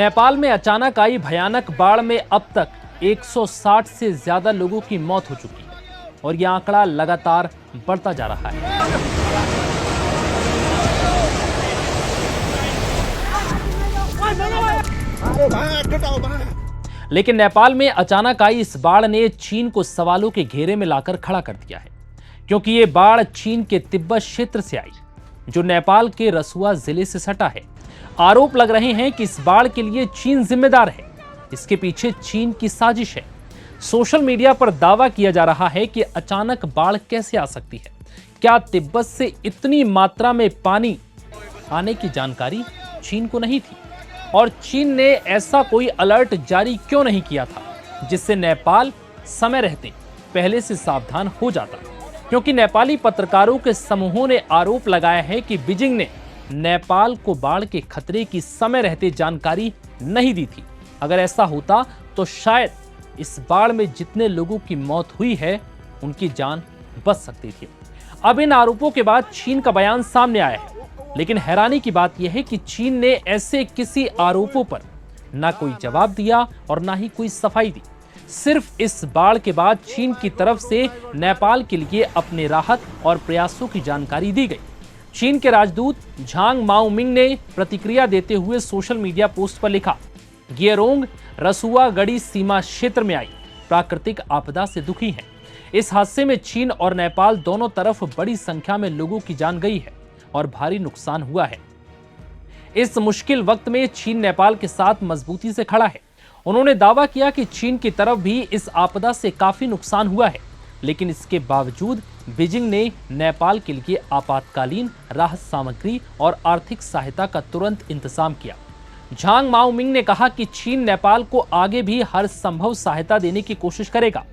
नेपाल में अचानक आई भयानक बाढ़ में अब तक 160 से ज्यादा लोगों की मौत हो चुकी है और यह आंकड़ा लगातार बढ़ता जा रहा है। लेकिन नेपाल में अचानक आई इस बाढ़ ने चीन को सवालों के घेरे में लाकर खड़ा कर दिया है, क्योंकि ये बाढ़ चीन के तिब्बत क्षेत्र से आई, जो नेपाल के रसुआ जिले से सटा है। आरोप लग रहे हैं कि इस बाढ़ के लिए चीन जिम्मेदार है। इसके पीछे चीन की साजिश है। सोशल मीडिया पर दावा किया जा रहा है कि अचानक बाढ़ कैसे आ सकती है। क्या तिब्बत से इतनी मात्रा में पानी आने की जानकारी चीन को नहीं थी? और चीन ने ऐसा कोई अलर्ट जारी क्यों नहीं किया था, जिससे नेपाल समय रहते पहले से सावधान हो जाता? क्योंकि नेपाली पत्रकारों के समूहों ने आरोप लगाया है कि बीजिंग ने नेपाल को बाढ़ के खतरे की समय रहते जानकारी नहीं दी थी। अगर ऐसा होता तो शायद इस बाढ़ में जितने लोगों की मौत हुई है उनकी जान बच सकती थी। अब इन आरोपों के बाद चीन का बयान सामने आया है, लेकिन हैरानी की बात यह है कि चीन ने ऐसे किसी आरोपों पर ना कोई जवाब दिया और ना ही कोई सफाई दी। सिर्फ इस बाढ़ के बाद चीन की तरफ से नेपाल के लिए अपने राहत और प्रयासों की जानकारी दी गई। चीन के राजदूत झांग माओमिंग ने प्रतिक्रिया देते हुए सोशल मीडिया पोस्ट पर लिखा, गियरोंग रसुआ गढ़ी सीमा क्षेत्र में आई प्राकृतिक आपदा से दुखी हैं। इस हादसे में चीन और नेपाल दोनों तरफ बड़ी संख्या में लोगों की जान गई है और भारी नुकसान हुआ है। इस मुश्किल वक्त में चीन नेपाल के साथ मजबूती से खड़ा है। उन्होंने दावा किया कि चीन की तरफ भी इस आपदा से काफी नुकसान हुआ है, लेकिन इसके बावजूद बीजिंग ने नेपाल के लिए आपातकालीन राहत सामग्री और आर्थिक सहायता का तुरंत इंतजाम किया। झांग माओमिंग ने कहा कि चीन नेपाल को आगे भी हर संभव सहायता देने की कोशिश करेगा।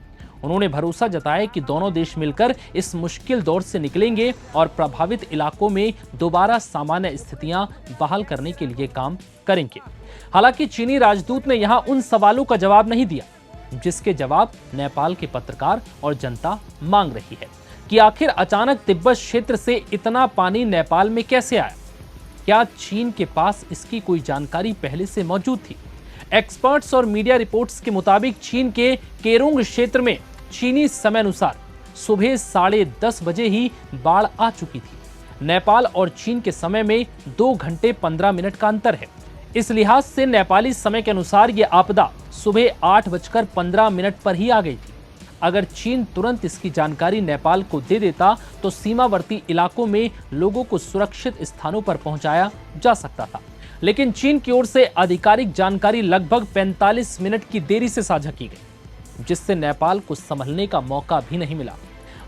उन्होंने भरोसा जताया कि दोनों देश मिलकर इस मुश्किल दौर से निकलेंगे और प्रभावित इलाकों में दोबारा सामान्य स्थितियां बहाल करने के लिए काम करेंगे। हालांकि चीनी राजदूत ने यहां उन सवालों का जवाब नहीं दिया जिसके जवाब नेपाल के पत्रकार और जनता मांग रही है कि आखिर अचानक तिब्बत क्षेत्र से इतना पानी नेपाल में कैसे आया? क्या चीन के पास इसकी कोई जानकारी पहले से मौजूद थी? एक्सपर्ट्स और मीडिया रिपोर्ट्स के मुताबिक चीन के केरोंग क्षेत्र में चीनी समय अनुसार सुबह 10:30 बजे ही बाढ़ आ चुकी थी। नेपाल और चीन के समय में 2 घंटे 15 मिनट का अंतर है। इस लिहाज से नेपाली समय के अनुसार यह आपदा सुबह 8:15 पर ही आ गई थी। अगर चीन तुरंत इसकी जानकारी नेपाल को दे देता तो सीमावर्ती इलाकों में लोगों को सुरक्षित स्थानों पर पहुंचाया जा सकता था। लेकिन चीन की ओर से आधिकारिक जानकारी लगभग 45 मिनट की देरी से साझा की गई, जिससे नेपाल को संभलने का मौका भी नहीं मिला।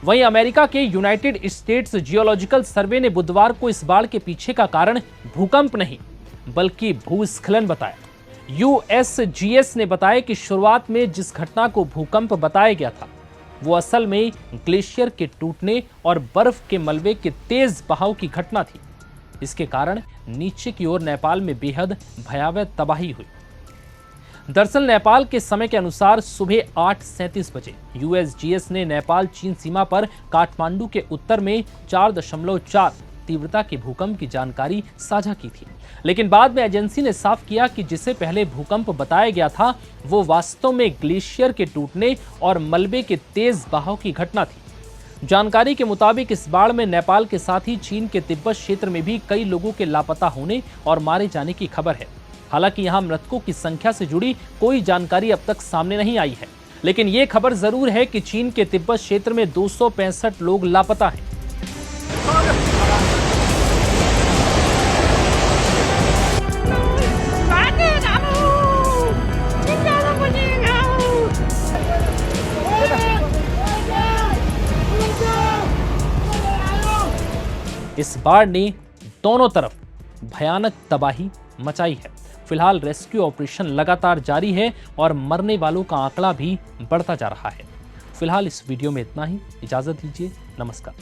वहीं अमेरिका के यूनाइटेड स्टेट्स जियोलॉजिकल सर्वे ने बुधवार को इस बाढ़ के पीछे का कारण भूकंप नहीं बल्कि भूस्खलन बताया। यूएसजीएस ने बताया कि शुरुआत में जिस घटना को भूकंप बताया गया था वो असल में ग्लेशियर के टूटने और बर्फ के मलबे के तेज बहाव की घटना थी। इसके कारण नीचे की ओर नेपाल में बेहद भयावह तबाही हुई। दरअसल नेपाल के समय के अनुसार सुबह 8:37 बजे यूएसजीएस ने नेपाल चीन सीमा पर काठमांडू के उत्तर में 4.4 तीव्रता के भूकंप की जानकारी साझा की थी। लेकिन बाद में एजेंसी ने साफ किया कि जिसे पहले भूकंप बताया गया था वो वास्तव में ग्लेशियर के टूटने और मलबे के तेज बहाव की घटना थी। जानकारी के मुताबिक इस बाढ़ में नेपाल के साथ ही चीन के तिब्बत क्षेत्र में भी कई लोगों के लापता होने और मारे जाने की खबर है। हालांकि यहां मृतकों की संख्या से जुड़ी कोई जानकारी अब तक सामने नहीं आई है, लेकिन ये खबर जरूर है कि चीन के तिब्बत क्षेत्र में 265 लोग लापता हैं। इस बाढ़ ने दोनों तरफ भयानक तबाही मचाई है। फिलहाल रेस्क्यू ऑपरेशन लगातार जारी है और मरने वालों का आंकड़ा भी बढ़ता जा रहा है। फिलहाल इस वीडियो में इतना ही। इजाजत दीजिए। नमस्कार।